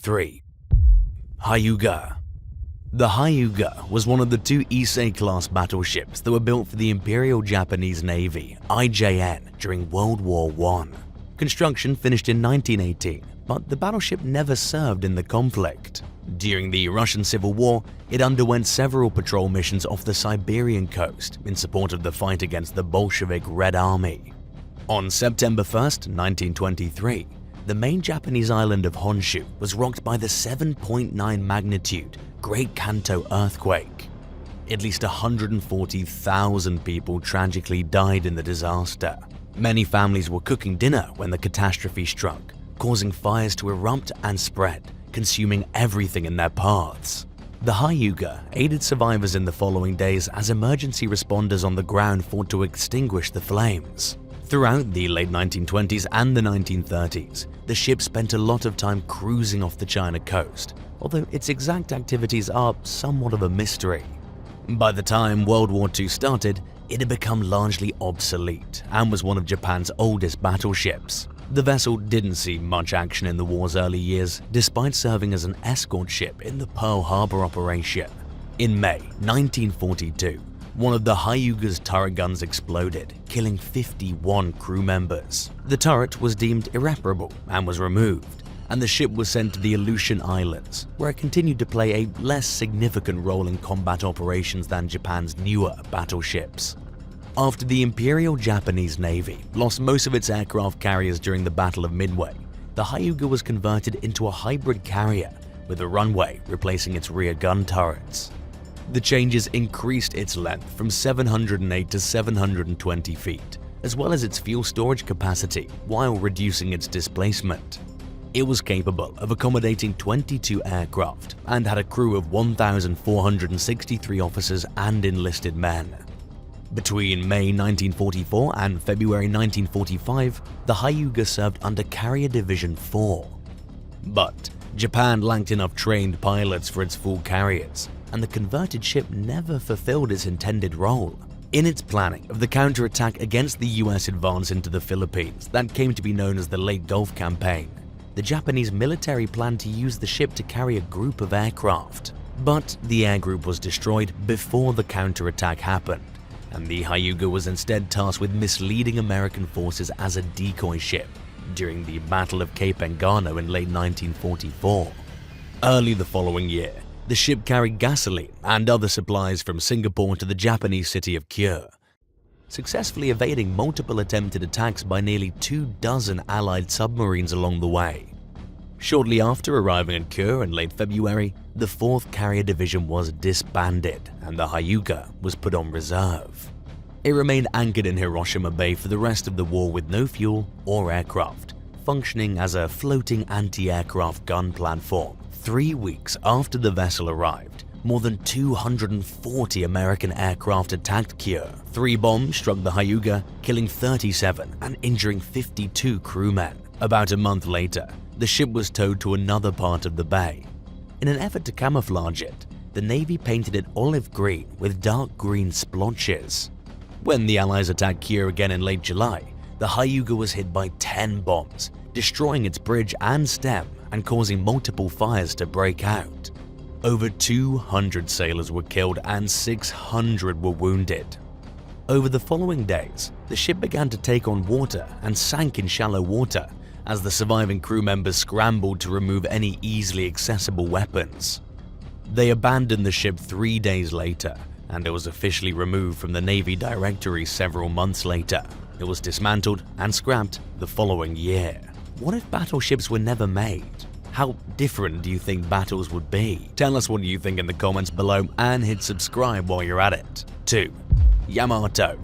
3. Hyuga. The Hyuga was one of the two Issei-class battleships that were built for the Imperial Japanese Navy (IJN) during World War I. Construction finished in 1918, but the battleship never served in the conflict. During the Russian Civil War, it underwent several patrol missions off the Siberian coast in support of the fight against the Bolshevik Red Army. On September 1, 1923, the main Japanese island of Honshu was rocked by the 7.9 magnitude Great Kanto earthquake. At least 140,000 people tragically died in the disaster. Many families were cooking dinner when the catastrophe struck, causing fires to erupt and spread, consuming everything in their paths. The Hyuga aided survivors in the following days as emergency responders on the ground fought to extinguish the flames. Throughout the late 1920s and the 1930s, the ship spent a lot of time cruising off the China coast, although its exact activities are somewhat of a mystery. By the time World War II started, it had become largely obsolete and was one of Japan's oldest battleships. The vessel didn't see much action in the war's early years, despite serving as an escort ship in the Pearl Harbor operation. In May 1942, one of the Hyuga's turret guns exploded, killing 51 crew members. The turret was deemed irreparable and was removed, and the ship was sent to the Aleutian Islands, where it continued to play a less significant role in combat operations than Japan's newer battleships. After the Imperial Japanese Navy lost most of its aircraft carriers during the Battle of Midway, the Hyuga was converted into a hybrid carrier, with a runway replacing its rear gun turrets. The changes increased its length from 708 to 720 feet, as well as its fuel storage capacity, while reducing its displacement. It was capable of accommodating 22 aircraft and had a crew of 1,463 officers and enlisted men. Between May 1944 and February 1945, the Hyuga served under Carrier Division 4. But Japan lacked enough trained pilots for its full carriers, and the converted ship never fulfilled its intended role. In its planning of the counterattack against the US advance into the Philippines that came to be known as the Late Gulf Campaign, the Japanese military planned to use the ship to carry a group of aircraft. But the air group was destroyed before the counterattack happened, and the Hyuga was instead tasked with misleading American forces as a decoy ship during the Battle of Cape Engano in late 1944. Early the following year, the ship carried gasoline and other supplies from Singapore to the Japanese city of Kure, successfully evading multiple attempted attacks by nearly 24 Allied submarines along the way. Shortly after arriving at Kure in late February, the 4th Carrier Division was disbanded and the Hyuga was put on reserve. It remained anchored in Hiroshima Bay for the rest of the war with no fuel or aircraft, functioning as a floating anti-aircraft gun platform. 3 weeks after the vessel arrived, more than 240 American aircraft attacked Kure. 3 bombs struck the Hyuga, killing 37 and injuring 52 crewmen. About a month later, the ship was towed to another part of the bay. In an effort to camouflage it, the Navy painted it olive green with dark green splotches. When the Allies attacked Kure again in late July, the Hyuga was hit by 10 bombs, destroying its bridge and stem and causing multiple fires to break out. Over 200 sailors were killed and 600 were wounded. Over the following days, the ship began to take on water and sank in shallow water as the surviving crew members scrambled to remove any easily accessible weapons. They abandoned the ship 3 days later, and it was officially removed from the Navy Directory several months later. It was dismantled and scrapped the following year. What if battleships were never made? How different do you think battles would be? Tell us what you think in the comments below and hit subscribe while you're at it. 2. Yamato.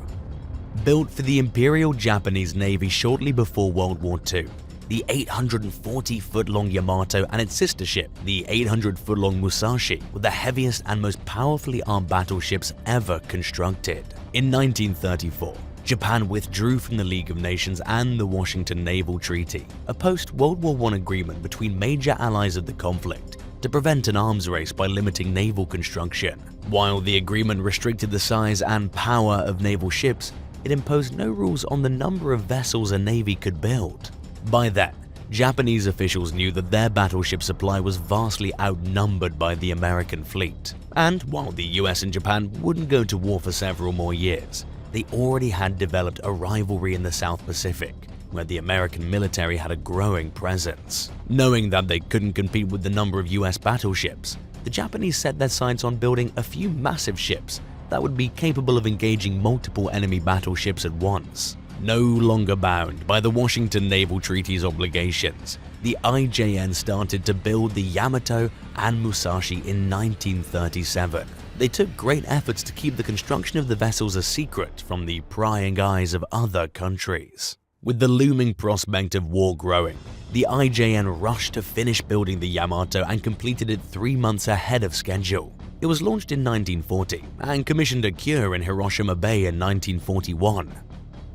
Built for the Imperial Japanese Navy shortly before World War II, the 840-foot-long Yamato and its sister ship, the 800-foot-long Musashi, were the heaviest and most powerfully armed battleships ever constructed. In 1934, Japan withdrew from the League of Nations and the Washington Naval Treaty, a post-World War I agreement between major allies of the conflict to prevent an arms race by limiting naval construction. While the agreement restricted the size and power of naval ships, it imposed no rules on the number of vessels a navy could build. By then, Japanese officials knew that their battleship supply was vastly outnumbered by the American fleet. And while the US and Japan wouldn't go to war for several more years, they already had developed a rivalry in the South Pacific, where the American military had a growing presence. Knowing that they couldn't compete with the number of US battleships, the Japanese set their sights on building a few massive ships that would be capable of engaging multiple enemy battleships at once. No longer bound by the Washington Naval Treaty's obligations, the IJN started to build the Yamato and Musashi in 1937. They took great efforts to keep the construction of the vessels a secret from the prying eyes of other countries. With the looming prospect of war growing, the IJN rushed to finish building the Yamato and completed it 3 months ahead of schedule. It was launched in 1940 and commissioned at Kure in Hiroshima Bay in 1941.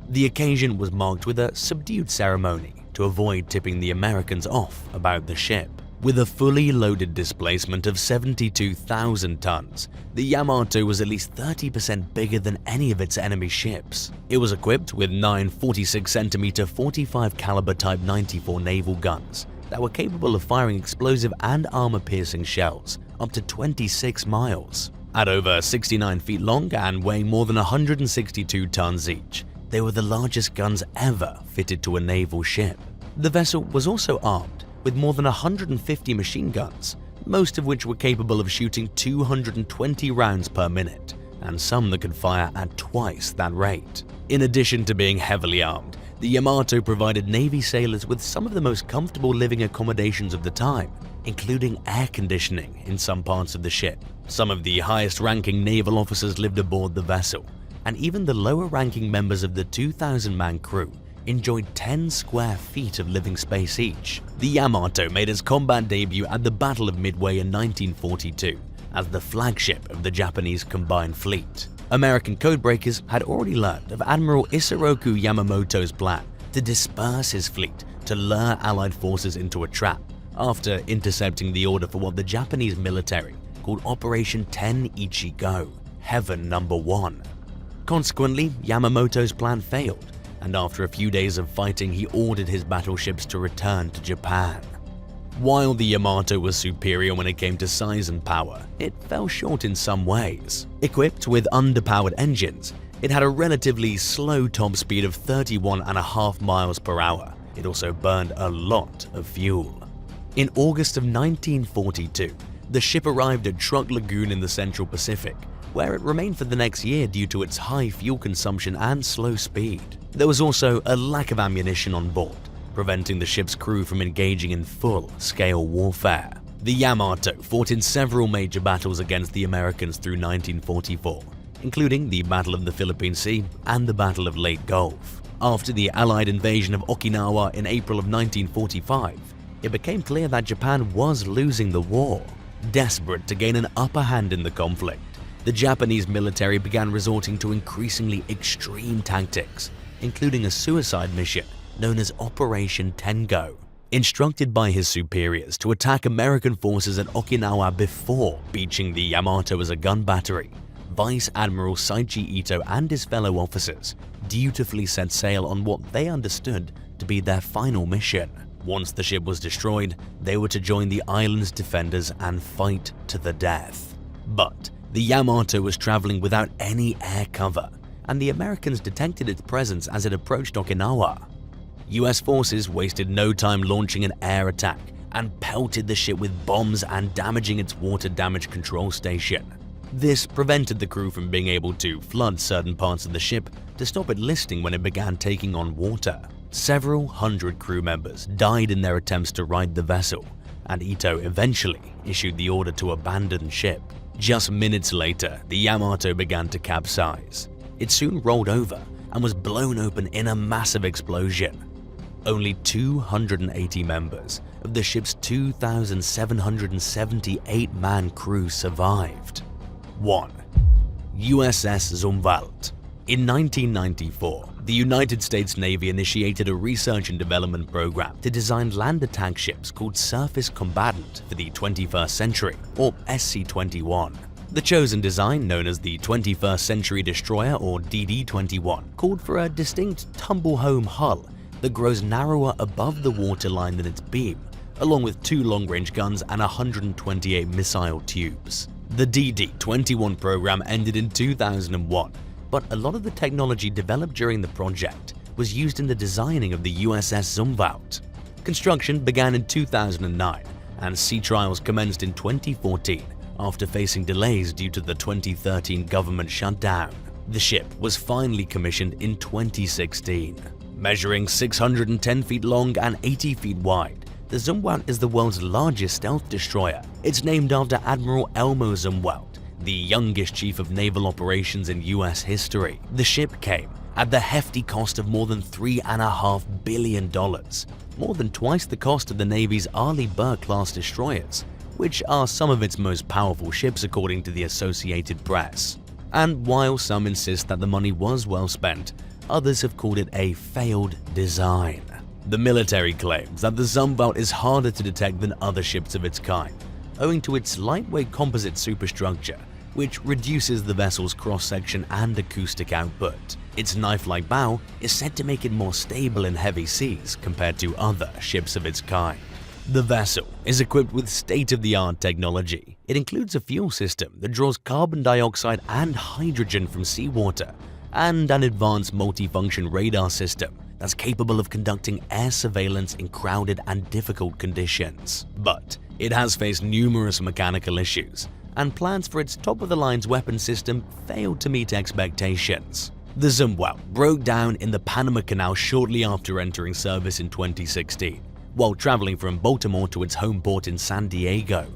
The occasion was marked with a subdued ceremony to avoid tipping the Americans off about the ship. With a fully loaded displacement of 72,000 tons, the Yamato was at least 30% bigger than any of its enemy ships. It was equipped with 9 46cm 45 caliber Type 94 naval guns that were capable of firing explosive and armor-piercing shells up to 26 miles. At over 69 feet long and weighing more than 162 tons each, they were the largest guns ever fitted to a naval ship. The vessel was also armed with more than 150 machine guns, most of which were capable of shooting 220 rounds per minute, and some that could fire at twice that rate. In addition to being heavily armed, the Yamato provided Navy sailors with some of the most comfortable living accommodations of the time, including air conditioning in some parts of the ship. Some of the highest-ranking naval officers lived aboard the vessel, and even the lower-ranking members of the 2,000-man crew enjoyed 10 square feet of living space each. The Yamato made its combat debut at the Battle of Midway in 1942 as the flagship of the Japanese combined fleet. American codebreakers had already learned of Admiral Isoroku Yamamoto's plan to disperse his fleet to lure Allied forces into a trap after intercepting the order for what the Japanese military called Operation 10 Ichigo, Heaven Number 1. Consequently, Yamamoto's plan failed, and after a few days of fighting, he ordered his battleships to return to Japan. While the Yamato was superior when it came to size and power, it fell short in some ways. Equipped with underpowered engines, it had a relatively slow top speed of 31.5 miles per hour. It also burned a lot of fuel. In August of 1942, the ship arrived at Truk Lagoon in the Central Pacific, where it remained for the next year due to its high fuel consumption and slow speed. There was also a lack of ammunition on board, preventing the ship's crew from engaging in full-scale warfare. The Yamato fought in several major battles against the Americans through 1944, including the Battle of the Philippine Sea and the Battle of Leyte Gulf. After the Allied invasion of Okinawa in April of 1945, it became clear that Japan was losing the war. Desperate to gain an upper hand in the conflict, the Japanese military began resorting to increasingly extreme tactics, including a suicide mission known as Operation Tengo. Instructed by his superiors to attack American forces at Okinawa before beaching the Yamato as a gun battery, Vice Admiral Saichi Ito and his fellow officers dutifully set sail on what they understood to be their final mission. Once the ship was destroyed, they were to join the island's defenders and fight to the death. But the Yamato was traveling without any air cover, and the Americans detected its presence as it approached Okinawa. US forces wasted no time launching an air attack and pelted the ship with bombs and damaging its water damage control station. This prevented the crew from being able to flood certain parts of the ship to stop it listing when it began taking on water. Several hundred crew members died in their attempts to ride the vessel, and Ito eventually issued the order to abandon ship. Just minutes later, the Yamato began to capsize. It soon rolled over and was blown open in a massive explosion. Only 280 members of the ship's 2,778-man crew survived. 1. USS Zumwalt. In 1994, the United States Navy initiated a research and development program to design land attack ships called Surface Combatant for the 21st Century, or SC-21. The chosen design, known as the 21st Century Destroyer or DD-21, called for a distinct tumble-home hull that grows narrower above the waterline than its beam, along with 2 long-range guns and 128 missile tubes. The DD-21 program ended in 2001, but a lot of the technology developed during the project was used in the designing of the USS Zumwalt. Construction began in 2009, and sea trials commenced in 2014 after facing delays due to the 2013 government shutdown. The ship was finally commissioned in 2016. Measuring 610 feet long and 80 feet wide, the Zumwalt is the world's largest stealth destroyer. It's named after Admiral Elmo Zumwalt, the youngest chief of naval operations in US history. The ship came at the hefty cost of more than $3.5 billion, more than twice the cost of the Navy's Arleigh Burke-class destroyers, which are some of its most powerful ships according to the Associated Press. And while some insist that the money was well spent, others have called it a failed design. The military claims that the Zumwalt is harder to detect than other ships of its kind, owing to its lightweight composite superstructure, which reduces the vessel's cross-section and acoustic output. Its knife-like bow is said to make it more stable in heavy seas compared to other ships of its kind. The vessel is equipped with state-of-the-art technology. It includes a fuel system that draws carbon dioxide and hydrogen from seawater, and an advanced multifunction radar system that's capable of conducting air surveillance in crowded and difficult conditions. But it has faced numerous mechanical issues, and plans for its top-of-the-line weapon system failed to meet expectations. The Zumwalt broke down in the Panama Canal shortly after entering service in 2016, while traveling from Baltimore to its home port in San Diego.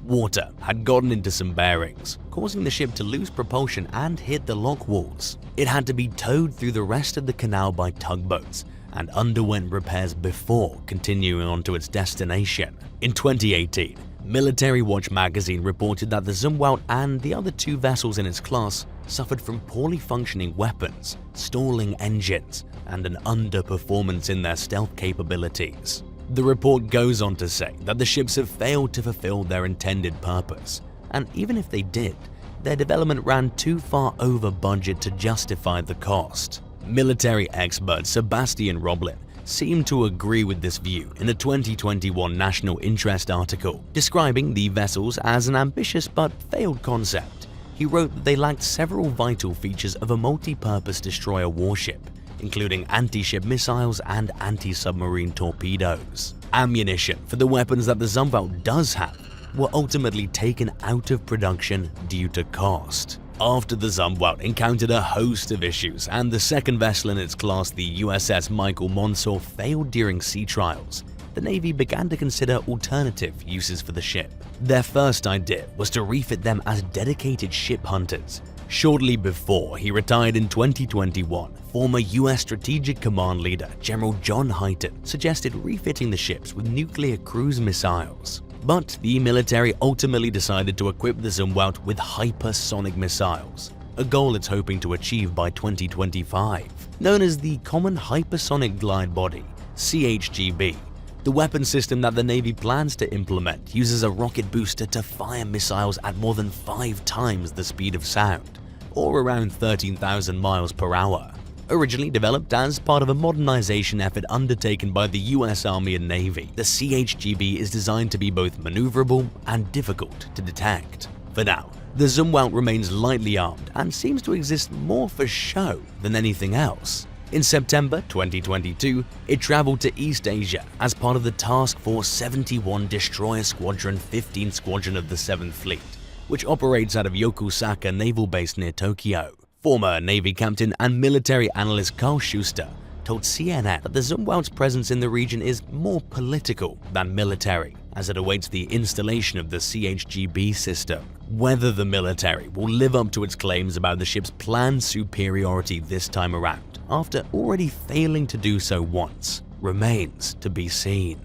Water had gotten into some bearings, causing the ship to lose propulsion and hit the lock walls. It had to be towed through the rest of the canal by tugboats and underwent repairs before continuing on to its destination. In 2018, Military Watch magazine reported that the Zumwalt and the other 2 vessels in its class suffered from poorly functioning weapons, stalling engines, and an underperformance in their stealth capabilities. The report goes on to say that the ships have failed to fulfill their intended purpose, and even if they did, their development ran too far over budget to justify the cost. Military expert Sebastian Roblin seemed to agree with this view in a 2021 National Interest article, describing the vessels as an ambitious but failed concept. He wrote that they lacked several vital features of a multi-purpose destroyer warship, including anti-ship missiles and anti-submarine torpedoes. Ammunition for the weapons that the Zumwalt does have were ultimately taken out of production due to cost. After the Zumwalt encountered a host of issues and the second vessel in its class, the USS Michael Monsor, failed during sea trials, the Navy began to consider alternative uses for the ship. Their first idea was to refit them as dedicated ship hunters. Shortly before he retired in 2021, former US Strategic Command leader General John Hyten suggested refitting the ships with nuclear cruise missiles. But the military ultimately decided to equip the Zumwalt with hypersonic missiles, a goal it's hoping to achieve by 2025. Known as the Common Hypersonic Glide Body, CHGB, the weapon system that the Navy plans to implement uses a rocket booster to fire missiles at more than 5 times the speed of sound, or around 13,000 miles per hour. Originally developed as part of a modernization effort undertaken by the US Army and Navy, the CHGB is designed to be both maneuverable and difficult to detect. For now, the Zumwalt remains lightly armed and seems to exist more for show than anything else. In September 2022, it traveled to East Asia as part of the Task Force 71 Destroyer Squadron 15 Squadron of the 7th Fleet, which operates out of Yokosuka Naval Base near Tokyo. Former Navy captain and military analyst Carl Schuster told CNN that the Zumwalt's presence in the region is more political than military, as it awaits the installation of the CHGB system. Whether the military will live up to its claims about the ship's planned superiority this time around, after already failing to do so once, remains to be seen.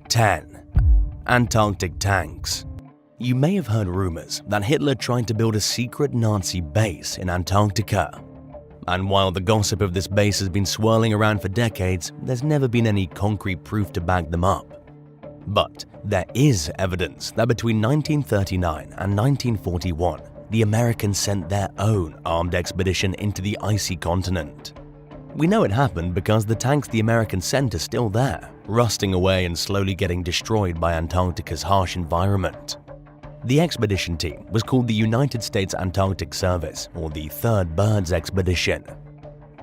10. Antarctic Tanks. You may have heard rumors that Hitler tried to build a secret Nazi base in Antarctica. And while the gossip of this base has been swirling around for decades, there's never been any concrete proof to back them up. But there is evidence that between 1939 and 1941, the Americans sent their own armed expedition into the icy continent. We know it happened because the tanks the Americans sent are still there, rusting away and slowly getting destroyed by Antarctica's harsh environment. The expedition team was called the United States Antarctic Service, or the Third Birds Expedition.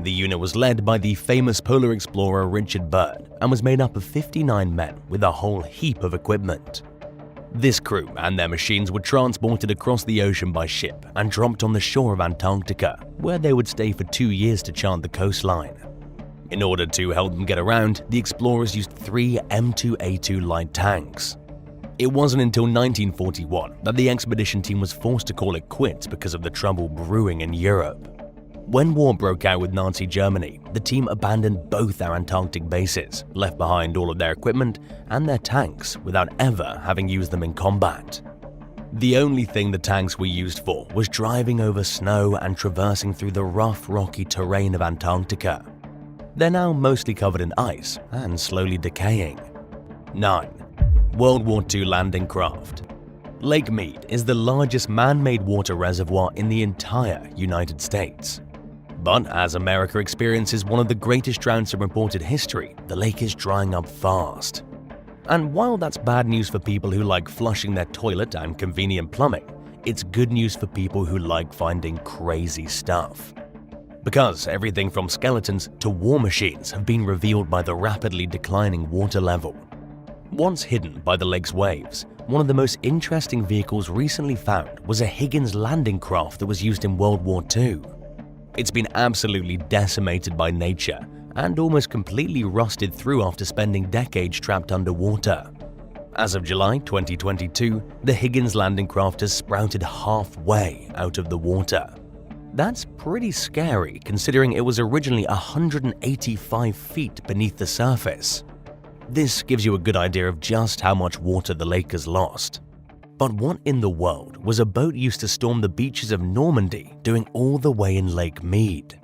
The unit was led by the famous polar explorer Richard Byrd and was made up of 59 men with a whole heap of equipment. This crew and their machines were transported across the ocean by ship and dropped on the shore of Antarctica, where they would stay for 2 years to chart the coastline. In order to help them get around, the explorers used 3 M2A2 light tanks. It wasn't until 1941 that the expedition team was forced to call it quits because of the trouble brewing in Europe. When war broke out with Nazi Germany, the team abandoned both their Antarctic bases, left behind all of their equipment and their tanks without ever having used them in combat. The only thing the tanks were used for was driving over snow and traversing through the rough, rocky terrain of Antarctica. They're now mostly covered in ice and slowly decaying. 9. World War II landing craft. Lake Mead is the largest man-made water reservoir in the entire United States. But as America experiences one of the greatest droughts in reported history, the lake is drying up fast. And while that's bad news for people who like flushing their toilet and convenient plumbing, it's good news for people who like finding crazy stuff. Because everything from skeletons to war machines have been revealed by the rapidly declining water level. Once hidden by the lake's waves, one of the most interesting vehicles recently found was a Higgins landing craft that was used in World War II. It's been absolutely decimated by nature and almost completely rusted through after spending decades trapped underwater. As of July 2022, the Higgins landing craft has sprouted halfway out of the water. That's pretty scary considering it was originally 185 feet beneath the surface. This gives you a good idea of just how much water the lake has lost. But what in the world was a boat used to storm the beaches of Normandy doing all the way in Lake Mead?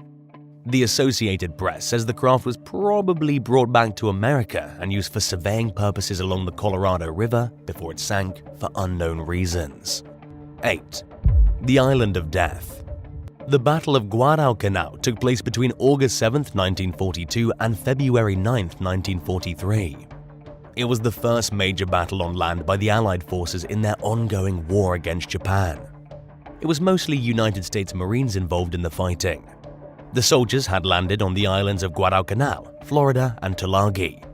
The Associated Press says the craft was probably brought back to America and used for surveying purposes along the Colorado River before it sank for unknown reasons. 8. The Island of Death. The Battle of Guadalcanal took place between August 7, 1942 and February 9, 1943. It was the first major battle on land by the Allied forces in their ongoing war against Japan. It was mostly United States Marines involved in the fighting. The soldiers had landed on the islands of Guadalcanal, Florida, and Tulagi.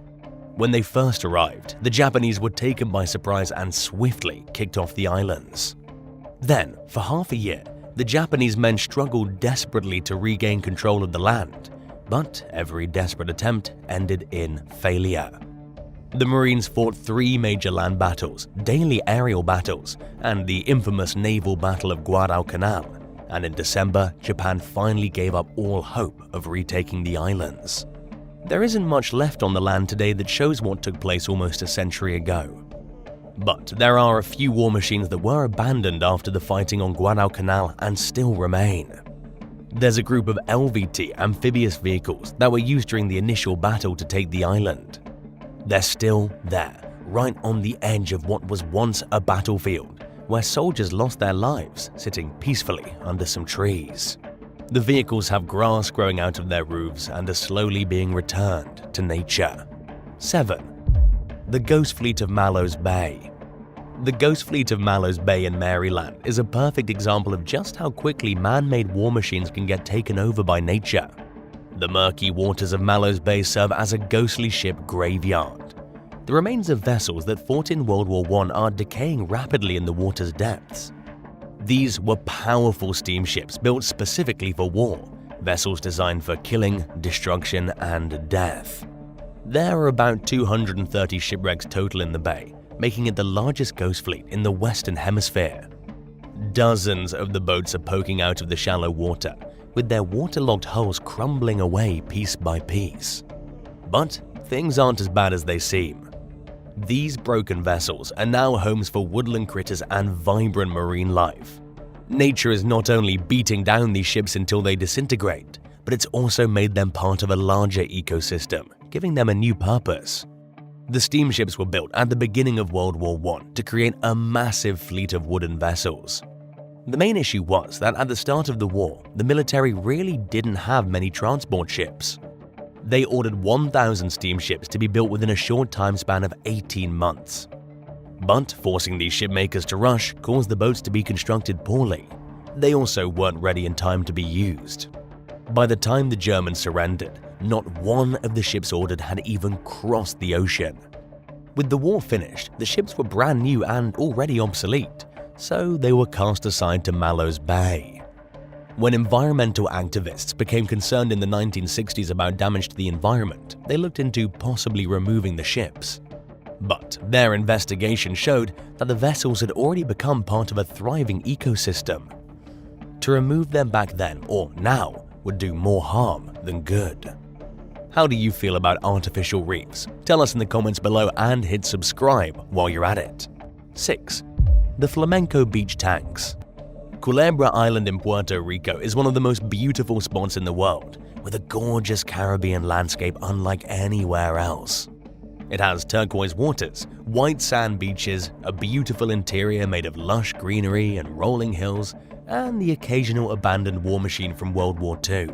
When they first arrived, the Japanese were taken by surprise and swiftly kicked off the islands. Then, for half a year, the Japanese men struggled desperately to regain control of the land, but every desperate attempt ended in failure. The Marines fought 3 major land battles, daily aerial battles, and the infamous naval battle of Guadalcanal, and in December, Japan finally gave up all hope of retaking the islands. There isn't much left on the land today that shows what took place almost a century ago. But there are a few war machines that were abandoned after the fighting on Guadalcanal and still remain. There's a group of LVT amphibious vehicles that were used during the initial battle to take the island. They're still there, right on the edge of what was once a battlefield, where soldiers lost their lives sitting peacefully under some trees. The vehicles have grass growing out of their roofs and are slowly being returned to nature. 7. The Ghost Fleet of Mallows Bay. The Ghost Fleet of Mallows Bay in Maryland is a perfect example of just how quickly man-made war machines can get taken over by nature. The murky waters of Mallows Bay serve as a ghostly ship graveyard. The remains of vessels that fought in World War I are decaying rapidly in the water's depths. These were powerful steamships built specifically for war, vessels designed for killing, destruction, and death. There are about 230 shipwrecks total in the bay, making it the largest ghost fleet in the Western Hemisphere. Dozens of the boats are poking out of the shallow water, with their waterlogged hulls crumbling away piece by piece. But things aren't as bad as they seem. These broken vessels are now homes for woodland critters and vibrant marine life. Nature is not only beating down these ships until they disintegrate, but it's also made them part of a larger ecosystem, giving them a new purpose. The steamships were built at the beginning of World War I to create a massive fleet of wooden vessels. The main issue was that at the start of the war, the military really didn't have many transport ships. They ordered 1,000 steamships to be built within a short time span of 18 months. But forcing these shipmakers to rush caused the boats to be constructed poorly. They also weren't ready in time to be used. By the time the Germans surrendered, not one of the ships ordered had even crossed the ocean. With the war finished, the ships were brand new and already obsolete, so they were cast aside to Mallows Bay. When environmental activists became concerned in the 1960s about damage to the environment, they looked into possibly removing the ships. But their investigation showed that the vessels had already become part of a thriving ecosystem. To remove them back then or now would do more harm than good. How do you feel about artificial reefs? Tell us in the comments below and hit subscribe while you're at it. 6. The Flamco Beach Tanks. Culebra Island in Puerto Rico is one of the most beautiful spots in the world, with a gorgeous Caribbean landscape unlike anywhere else. It has turquoise waters, white sand beaches, a beautiful interior made of lush greenery and rolling hills, and the occasional abandoned war machine from World War II.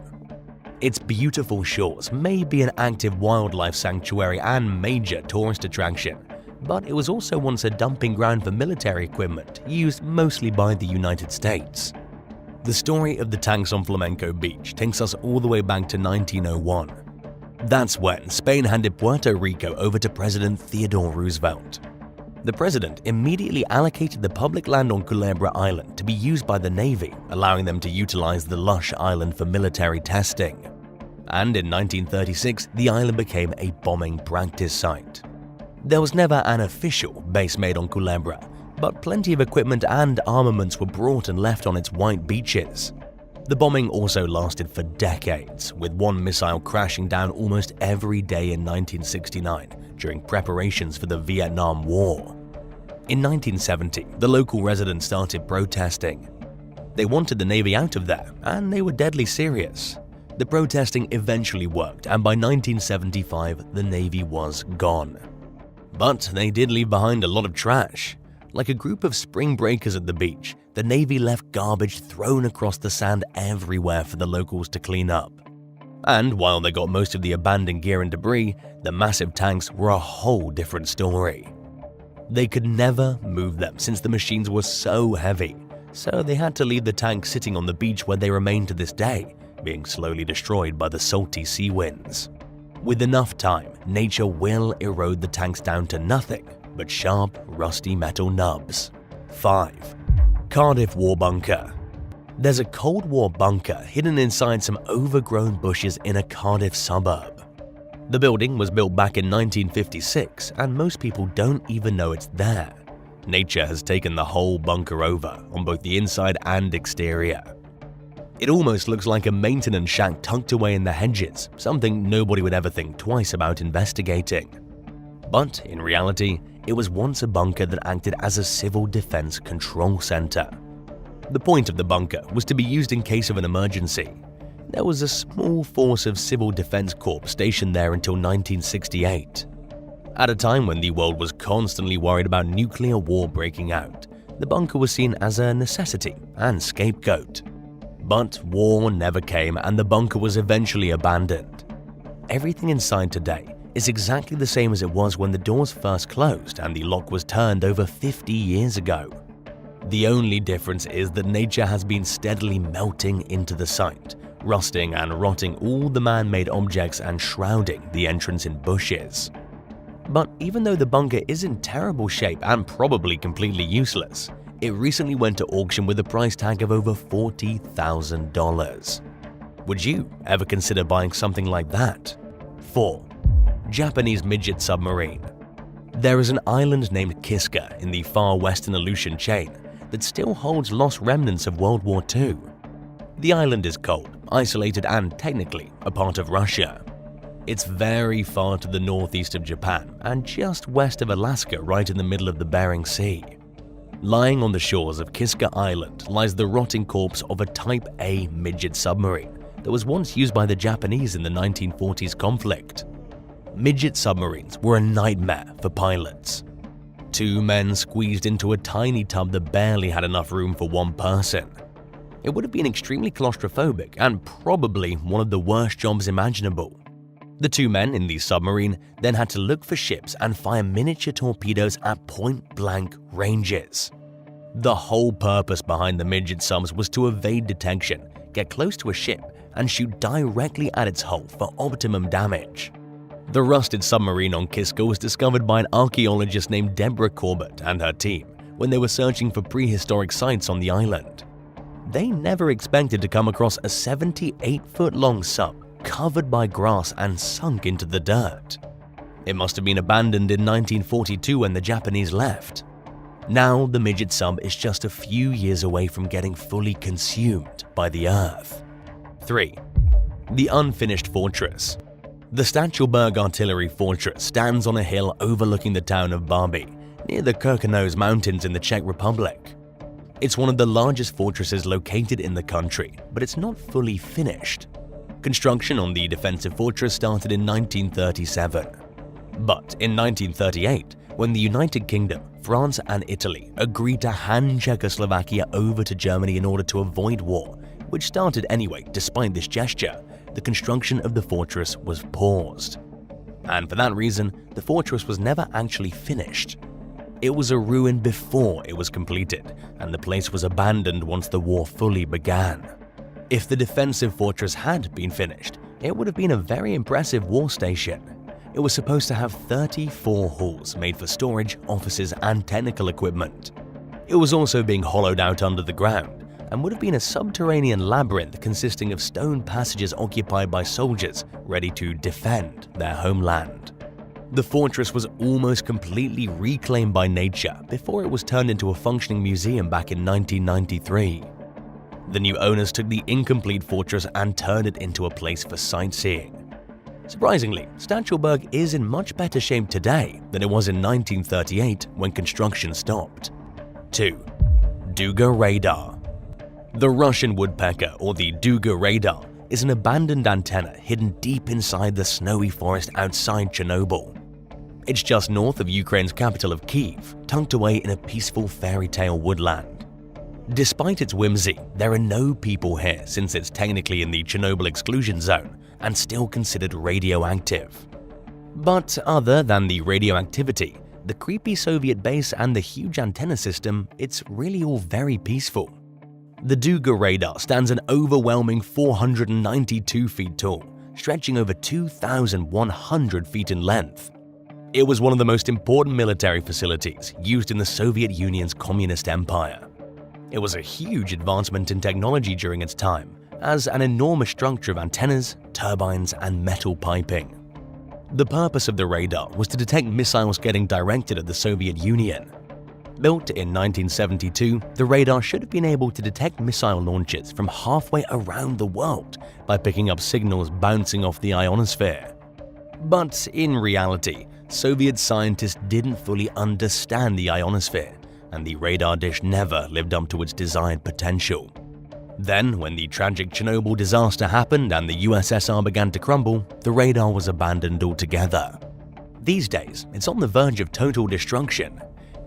Its beautiful shores may be an active wildlife sanctuary and major tourist attraction, but it was also once a dumping ground for military equipment used mostly by the United States. The story of the tanks on Flamco Beach takes us all the way back to 1901. That's when Spain handed Puerto Rico over to President Theodore Roosevelt. The president immediately allocated the public land on Culebra Island to be used by the Navy, allowing them to utilize the lush island for military testing. And in 1936, the island became a bombing practice site. There was never an official base made on Culebra, but plenty of equipment and armaments were brought and left on its white beaches. The bombing also lasted for decades, with one missile crashing down almost every day in 1969 during preparations for the Vietnam War. In 1970, the local residents started protesting. They wanted the Navy out of there, and they were deadly serious. The protesting eventually worked, and by 1975, the Navy was gone. But they did leave behind a lot of trash. Like a group of spring breakers at the beach, the Navy left garbage thrown across the sand everywhere for the locals to clean up. And while they got most of the abandoned gear and debris, the massive tanks were a whole different story. They could never move them since the machines were so heavy, so they had to leave the tanks sitting on the beach where they remain to this day, being slowly destroyed by the salty sea winds. With enough time, nature will erode the tanks down to nothing but sharp, rusty metal nubs. 5. Cardiff War Bunker. There's a Cold War bunker hidden inside some overgrown bushes in a Cardiff suburb. The building was built back in 1956, and most people don't even know it's there. Nature has taken the whole bunker over on both the inside and exterior. It almost looks like a maintenance shack tucked away in the hedges, something nobody would ever think twice about investigating. But in reality, it was once a bunker that acted as a civil defense control center. The point of the bunker was to be used in case of an emergency. There was a small force of Civil Defense Corps stationed there until 1968. At a time when the world was constantly worried about nuclear war breaking out, the bunker was seen as a necessity and scapegoat. But war never came and the bunker was eventually abandoned. Everything inside today is exactly the same as it was when the doors first closed and the lock was turned over 50 years ago. The only difference is that nature has been steadily melting into the site, rusting and rotting all the man-made objects and shrouding the entrance in bushes. But even though the bunker is in terrible shape and probably completely useless, it recently went to auction with a price tag of over $40,000. Would you ever consider buying something like that? 4. Japanese Midget Submarine. There is an island named Kiska in the far western Aleutian chain that still holds lost remnants of World War II. The island is cold, isolated and technically a part of Russia. It's very far to the northeast of Japan and just west of Alaska, right in the middle of the Bering Sea. Lying on the shores of Kiska Island lies the rotting corpse of a Type A midget submarine that was once used by the Japanese in the 1940s conflict. Midget submarines were a nightmare for pilots. two men squeezed into a tiny tub that barely had enough room for one person. It would have been extremely claustrophobic and probably one of the worst jobs imaginable. The two men in the submarine then had to look for ships and fire miniature torpedoes at point-blank ranges. The whole purpose behind the Midget subs was to evade detection, get close to a ship, and shoot directly at its hull for optimum damage. The rusted submarine on Kiska was discovered by an archaeologist named Deborah Corbett and her team when they were searching for prehistoric sites on the island. They never expected to come across a 78-foot-long sub covered by grass and sunk into the dirt. It must have been abandoned in 1942 when the Japanese left. Now, the Midget sub is just a few years away from getting fully consumed by the Earth. 3. The unfinished fortress. The Stachelberg artillery fortress stands on a hill overlooking the town of Barbie, near the Kirkenos Mountains in the Czech Republic. It's one of the largest fortresses located in the country, but it's not fully finished. Construction on the defensive fortress started in 1937. But in 1938, when the United Kingdom, France and Italy agreed to hand Czechoslovakia over to Germany in order to avoid war, which started anyway despite this gesture, the construction of the fortress was paused. And for that reason, the fortress was never actually finished. It was a ruin before it was completed, and the place was abandoned once the war fully began. If the defensive fortress had been finished, it would have been a very impressive war station. It was supposed to have 34 halls made for storage, offices, and technical equipment. It was also being hollowed out under the ground and would have been a subterranean labyrinth consisting of stone passages occupied by soldiers ready to defend their homeland. The fortress was almost completely reclaimed by nature before it was turned into a functioning museum back in 1993. The new owners took the incomplete fortress and turned it into a place for sightseeing. Surprisingly, Stachelberg is in much better shape today than it was in 1938 when construction stopped. 2. Dugga Radar. The Russian woodpecker, or the Dugga Radar, is an abandoned antenna hidden deep inside the snowy forest outside Chernobyl. It's just north of Ukraine's capital of Kyiv, tucked away in a peaceful fairy tale woodland. Despite its whimsy, there are no people here since it's technically in the Chernobyl exclusion zone and still considered radioactive. But other than the radioactivity, the creepy Soviet base and the huge antenna system, it's really all very peaceful. The Dugga Radar stands an overwhelming 492 feet tall, stretching over 2,100 feet in length. It was one of the most important military facilities used in the Soviet Union's communist empire. It was a huge advancement in technology during its time, as an enormous structure of antennas, turbines, and metal piping. The purpose of the radar was to detect missiles getting directed at the Soviet Union. Built in 1972, the radar should have been able to detect missile launches from halfway around the world by picking up signals bouncing off the ionosphere. But in reality, Soviet scientists didn't fully understand the ionosphere, and the radar dish never lived up to its desired potential. Then, when the tragic Chernobyl disaster happened and the USSR began to crumble, the radar was abandoned altogether. These days, it's on the verge of total destruction.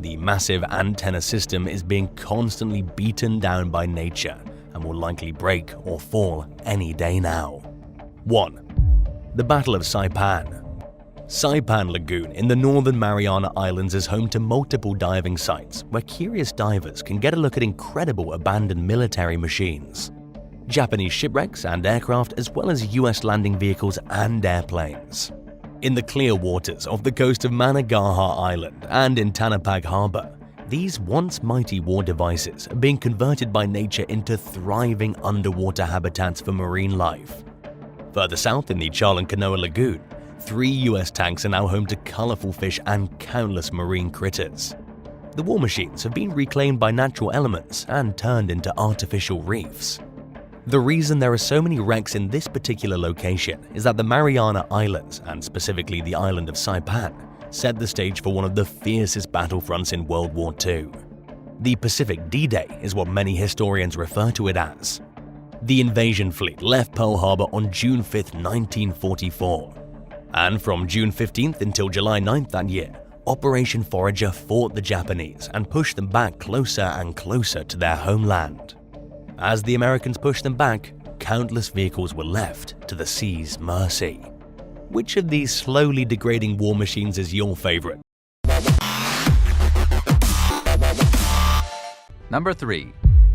The massive antenna system is being constantly beaten down by nature and will likely break or fall any day now. 1. The Battle of Saipan. Saipan Lagoon in the northern Mariana Islands is home to multiple diving sites where curious divers can get a look at incredible abandoned military machines, Japanese shipwrecks and aircraft, as well as US landing vehicles and airplanes. In the clear waters off the coast of Managaha Island and in Tanapag Harbor, these once mighty war devices are being converted by nature into thriving underwater habitats for marine life. Further south in the Charlan-Canoa Lagoon, 3 US tanks are now home to colorful fish and countless marine critters. The war machines have been reclaimed by natural elements and turned into artificial reefs. The reason there are so many wrecks in this particular location is that the Mariana Islands, and specifically the island of Saipan, set the stage for one of the fiercest battlefronts in World War II. The Pacific D-Day is what many historians refer to it as. The invasion fleet left Pearl Harbor on June 5, 1944. And from June 15th until July 9th that year, Operation Forager fought the Japanese and pushed them back closer and closer to their homeland. As the Americans pushed them back, countless vehicles were left to the sea's mercy. Which of these slowly degrading war machines is your favorite? Number 3.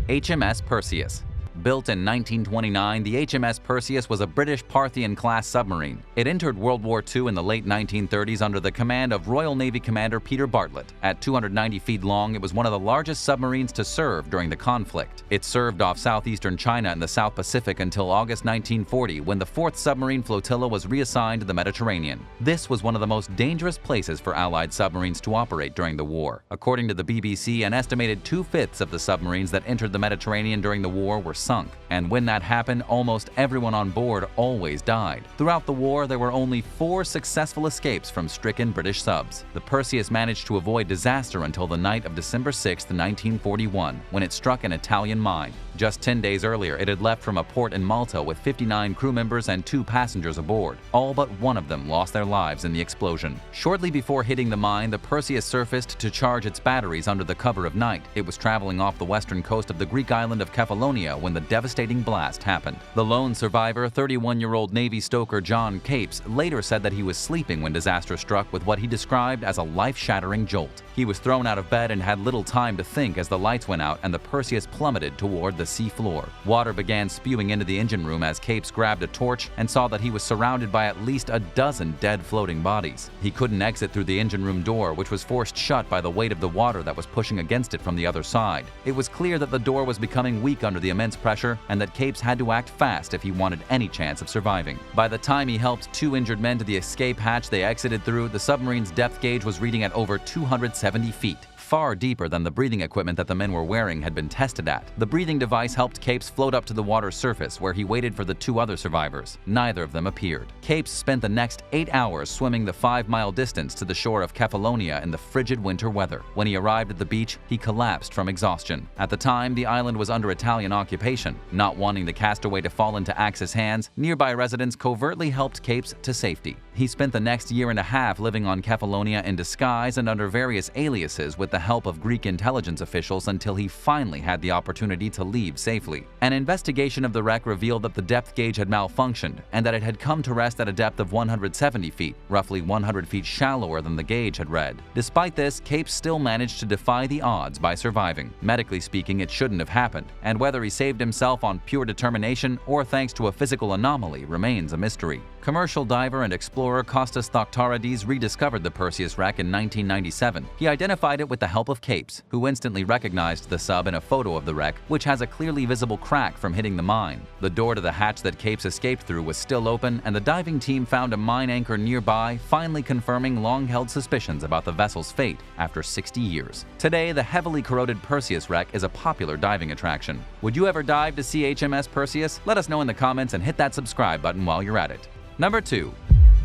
HMS Perseus. Built in 1929, the HMS Perseus was a British Parthian-class submarine. It entered World War II in the late 1930s under the command of Royal Navy Commander Peter Bartlett. At 290 feet long, it was one of the largest submarines to serve during the conflict. It served off southeastern China and the South Pacific until August 1940, when the 4th Submarine Flotilla was reassigned to the Mediterranean. This was one of the most dangerous places for Allied submarines to operate during the war. According to the BBC, an estimated 2/5 of the submarines that entered the Mediterranean during the war were sunk. And when that happened, almost everyone on board always died. Throughout the war, there were only 4 successful escapes from stricken British subs. The Perseus managed to avoid disaster until the night of December 6, 1941, when it struck an Italian mine. Just 10 days earlier, it had left from a port in Malta with 59 crew members and 2 passengers aboard. All but one of them lost their lives in the explosion. Shortly before hitting the mine, the Perseus surfaced to charge its batteries under the cover of night. It was traveling off the western coast of the Greek island of Kefalonia when the devastating blast happened. The lone survivor, 31-year-old Navy stoker John Capes, later said that he was sleeping when disaster struck with what he described as a life-shattering jolt. He was thrown out of bed and had little time to think as the lights went out and the Perseus plummeted toward the sea floor. Water began spewing into the engine room as Capes grabbed a torch and saw that he was surrounded by at least a dozen dead floating bodies. He couldn't exit through the engine room door, which was forced shut by the weight of the water that was pushing against it from the other side. It was clear that the door was becoming weak under the immense pressure and that Capes had to act fast if he wanted any chance of surviving. By the time he helped 2 injured men to the escape hatch they exited through, the submarine's depth gauge was reading at over 270 feet. Far deeper than the breathing equipment that the men were wearing had been tested at. The breathing device helped Capes float up to the water's surface, where he waited for the 2 other survivors. Neither of them appeared. Capes spent the next 8 hours swimming the 5-mile distance to the shore of Kefalonia in the frigid winter weather. When he arrived at the beach, he collapsed from exhaustion. At the time, the island was under Italian occupation. Not wanting the castaway to fall into Axis hands, nearby residents covertly helped Capes to safety. He spent the next year and a half living on Kefalonia in disguise and under various aliases with the help of Greek intelligence officials until he finally had the opportunity to leave safely. An investigation of the wreck revealed that the depth gauge had malfunctioned and that it had come to rest at a depth of 170 feet, roughly 100 feet shallower than the gauge had read. Despite this, Capes still managed to defy the odds by surviving. Medically speaking, it shouldn't have happened, and whether he saved himself on pure determination or thanks to a physical anomaly remains a mystery. Commercial diver and explorer Kostas Thoktaridis rediscovered the Perseus wreck in 1997. He identified it with the help of Capes, who instantly recognized the sub in a photo of the wreck, which has a clearly visible crack from hitting the mine. The door to the hatch that Capes escaped through was still open, and the diving team found a mine anchor nearby, finally confirming long-held suspicions about the vessel's fate after 60 years. Today, the heavily corroded Perseus wreck is a popular diving attraction. Would you ever dive to see HMS Perseus? Let us know in the comments and hit that subscribe button while you're at it. Number 2.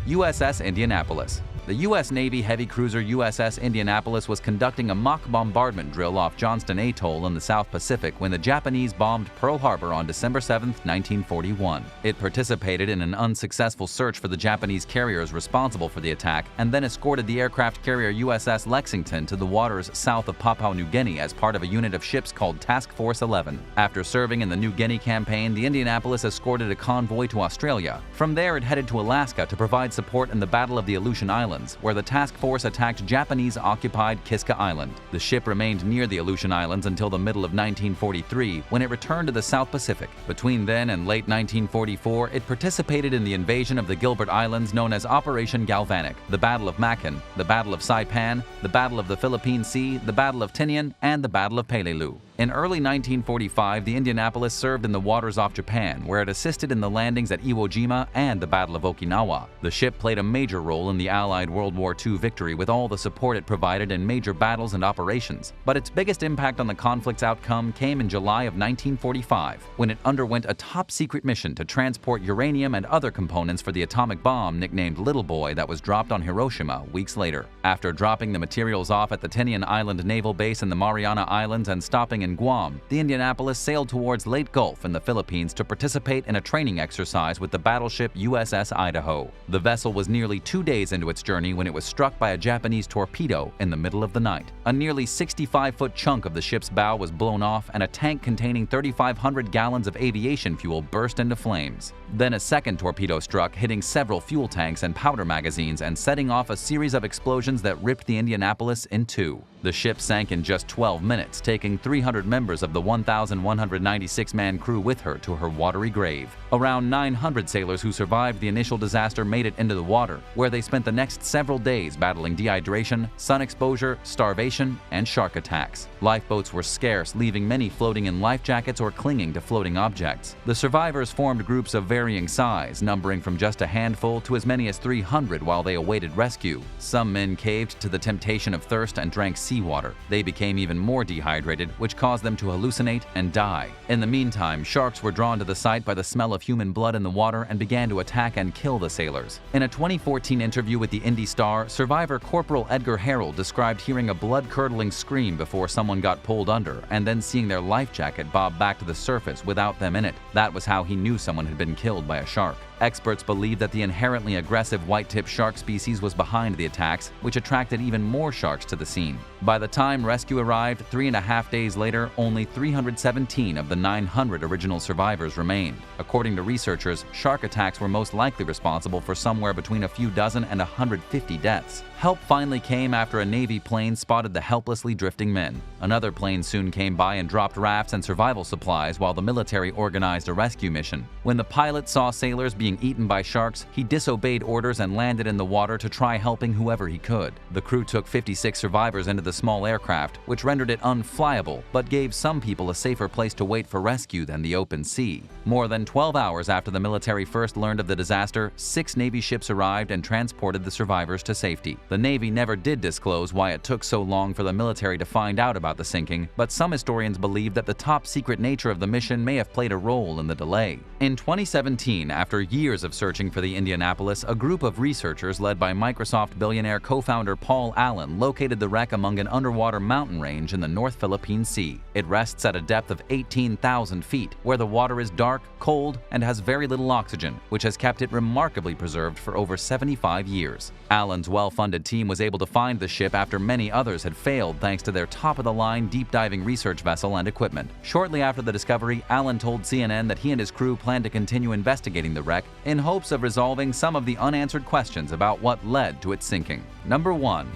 USS Indianapolis. The U.S. Navy heavy cruiser USS Indianapolis was conducting a mock bombardment drill off Johnston Atoll in the South Pacific when the Japanese bombed Pearl Harbor on December 7, 1941. It participated in an unsuccessful search for the Japanese carriers responsible for the attack and then escorted the aircraft carrier USS Lexington to the waters south of Papua New Guinea as part of a unit of ships called Task Force 11. After serving in the New Guinea campaign, the Indianapolis escorted a convoy to Australia. From there, it headed to Alaska to provide support in the Battle of the Aleutian Islands, where the task force attacked Japanese-occupied Kiska Island. The ship remained near the Aleutian Islands until the middle of 1943, when it returned to the South Pacific. Between then and late 1944, it participated in the invasion of the Gilbert Islands known as Operation Galvanic, the Battle of Macon, the Battle of Saipan, the Battle of the Philippine Sea, the Battle of Tinian, and the Battle of Peleliu. In early 1945, the Indianapolis served in the waters off Japan, where it assisted in the landings at Iwo Jima and the Battle of Okinawa. The ship played a major role in the Allied World War II victory with all the support it provided in major battles and operations. But its biggest impact on the conflict's outcome came in July of 1945, when it underwent a top-secret mission to transport uranium and other components for the atomic bomb nicknamed Little Boy that was dropped on Hiroshima weeks later. After dropping the materials off at the Tinian Island Naval Base in the Mariana Islands and stopping in Guam, the Indianapolis sailed towards Leyte Gulf in the Philippines to participate in a training exercise with the battleship USS Idaho. The vessel was nearly 2 days into its journey when it was struck by a Japanese torpedo in the middle of the night. A nearly 65-foot chunk of the ship's bow was blown off, and a tank containing 3,500 gallons of aviation fuel burst into flames. Then a second torpedo struck, hitting several fuel tanks and powder magazines and setting off a series of explosions that ripped the Indianapolis in two. The ship sank in just 12 minutes, taking 300 members of the 1,196-man crew with her to her watery grave. Around 900 sailors who survived the initial disaster made it into the water, where they spent the next several days battling dehydration, sun exposure, starvation, and shark attacks. Lifeboats were scarce, leaving many floating in life jackets or clinging to floating objects. The survivors formed groups of varying size, numbering from just a handful to as many as 300 while they awaited rescue. Some men caved to the temptation of thirst and drank seawater. They became even more dehydrated, which caused them to hallucinate and die. In the meantime, sharks were drawn to the site by the smell of human blood in the water and began to attack and kill the sailors. In a 2014 interview with the Indy Star, survivor Corporal Edgar Harold described hearing a blood-curdling scream before someone got pulled under and then seeing their life jacket bob back to the surface without them in it. That was how he knew someone had been killed by a shark. Experts believe that the inherently aggressive white-tip shark species was behind the attacks, which attracted even more sharks to the scene. By the time rescue arrived 3.5 days later, only 317 of the 900 original survivors remained. According to researchers, shark attacks were most likely responsible for somewhere between a few dozen and 150 deaths. Help finally came after a Navy plane spotted the helplessly drifting men. Another plane soon came by and dropped rafts and survival supplies while the military organized a rescue mission. When the pilot saw sailors being eaten by sharks, he disobeyed orders and landed in the water to try helping whoever he could. The crew took 56 survivors into the small aircraft, which rendered it unflyable, but gave some people a safer place to wait for rescue than the open sea. More than 12 hours after the military first learned of the disaster, 6 Navy ships arrived and transported the survivors to safety. The Navy never did disclose why it took so long for the military to find out about the sinking, but some historians believe that the top-secret nature of the mission may have played a role in the delay. In 2017, after years of searching for the Indianapolis, a group of researchers led by Microsoft billionaire co-founder Paul Allen located the wreck among an underwater mountain range in the North Philippine Sea. It rests at a depth of 18,000 feet, where the water is dark, cold, and has very little oxygen, which has kept it remarkably preserved for over 75 years. Allen's well-funded team was able to find the ship after many others had failed thanks to their top-of-the-line deep-diving research vessel and equipment. Shortly after the discovery, Allen told CNN that he and his crew planned to continue investigating the wreck in hopes of resolving some of the unanswered questions about what led to its sinking. Number 1.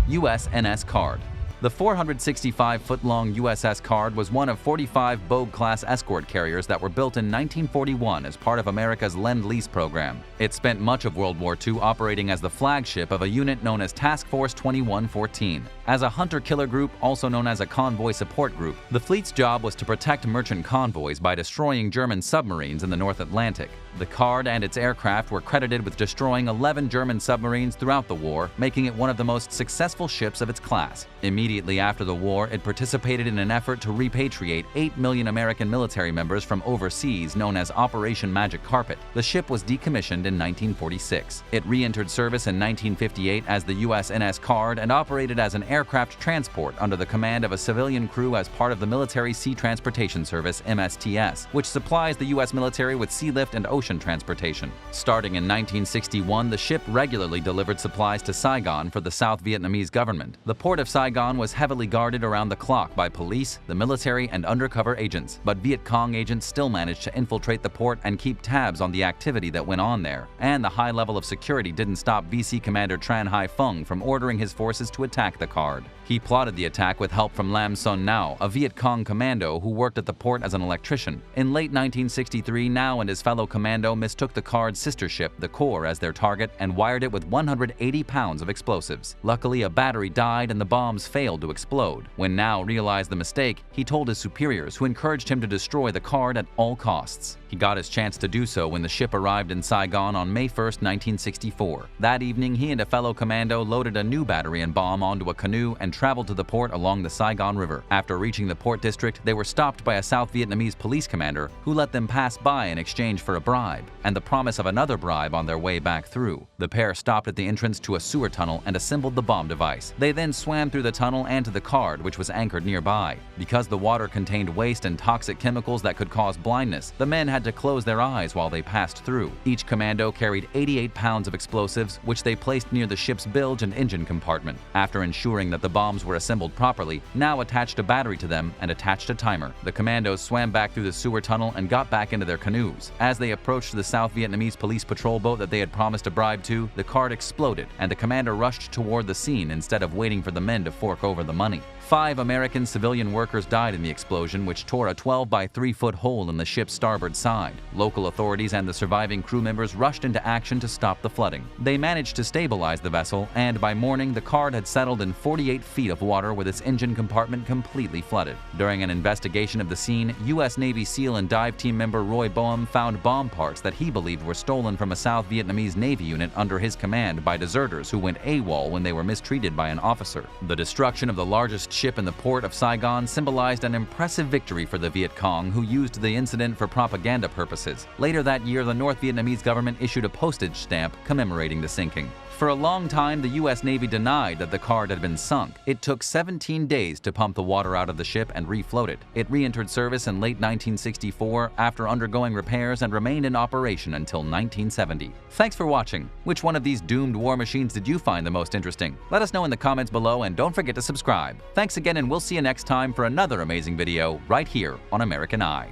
USNS Card. The 465-foot-long USS Card was one of 45 Bogue-class escort carriers that were built in 1941 as part of America's Lend-Lease program. It spent much of World War II operating as the flagship of a unit known as Task Force 2114. As a hunter-killer group, also known as a convoy support group, the fleet's job was to protect merchant convoys by destroying German submarines in the North Atlantic. The Card and its aircraft were credited with destroying 11 German submarines throughout the war, making it one of the most successful ships of its class. Immediately after the war, it participated in an effort to repatriate 8 million American military members from overseas known as Operation Magic Carpet. The ship was decommissioned in 1946. It re-entered service in 1958 as the USNS Card and operated as an aircraft transport under the command of a civilian crew as part of the Military Sea Transportation Service (MSTS), which supplies the U.S. military with sea lift and ocean transportation. Starting in 1961, the ship regularly delivered supplies to Saigon for the South Vietnamese government. The port of Saigon was heavily guarded around the clock by police, the military, and undercover agents, but Viet Cong agents still managed to infiltrate the port and keep tabs on the activity that went on there. And the high level of security didn't stop VC Commander Tran Hai Fung from ordering his forces to attack the Card. He plotted the attack with help from Lam Son Nao, a Viet Cong commando who worked at the port as an electrician. In late 1963, Nao and his fellow commando mistook the Card's sister ship, the Core, as their target and wired it with 180 pounds of explosives. Luckily, a battery died and the bombs failed to explode. When Nao realized the mistake, he told his superiors, who encouraged him to destroy the Card at all costs. He got his chance to do so when the ship arrived in Saigon on May 1, 1964. That evening, he and a fellow commando loaded a new battery and bomb onto a canoe and traveled to the port along the Saigon River. After reaching the port district, they were stopped by a South Vietnamese police commander who let them pass by in exchange for a bribe, and the promise of another bribe on their way back through. The pair stopped at the entrance to a sewer tunnel and assembled the bomb device. They then swam through the tunnel tunnel and to the Card, which was anchored nearby. Because the water contained waste and toxic chemicals that could cause blindness, the men had to close their eyes while they passed through. Each commando carried 88 pounds of explosives, which they placed near the ship's bilge and engine compartment. After ensuring that the bombs were assembled properly, now attached a battery to them and attached a timer, the commandos swam back through the sewer tunnel and got back into their canoes. As they approached the South Vietnamese police patrol boat that they had promised a bribe to, the Card exploded, and the commander rushed toward the scene instead of waiting for the men to fork over the money. 5 American civilian workers died in the explosion, which tore a 12 by 3 foot hole in the ship's starboard side. Local authorities and the surviving crew members rushed into action to stop the flooding. They managed to stabilize the vessel, and by morning the Card had settled in 48 feet of water with its engine compartment completely flooded. During an investigation of the scene, U.S. Navy SEAL and dive team member Roy Boehm found bomb parts that he believed were stolen from a South Vietnamese Navy unit under his command by deserters who went AWOL when they were mistreated by an officer. The destruction of the largest ship in the port of Saigon symbolized an impressive victory for the Viet Cong, who used the incident for propaganda purposes. Later that year, the North Vietnamese government issued a postage stamp commemorating the sinking. For a long time, the U.S. Navy denied that the Card had been sunk. It took 17 days to pump the water out of the ship and refloat it. It re-entered service in late 1964 after undergoing repairs and remained in operation until 1970. Thanks for watching. Which one of these doomed war machines did you find the most interesting? Let us know in the comments below, and don't forget to subscribe. Thanks again, and we'll see you next time for another amazing video right here on American Eye.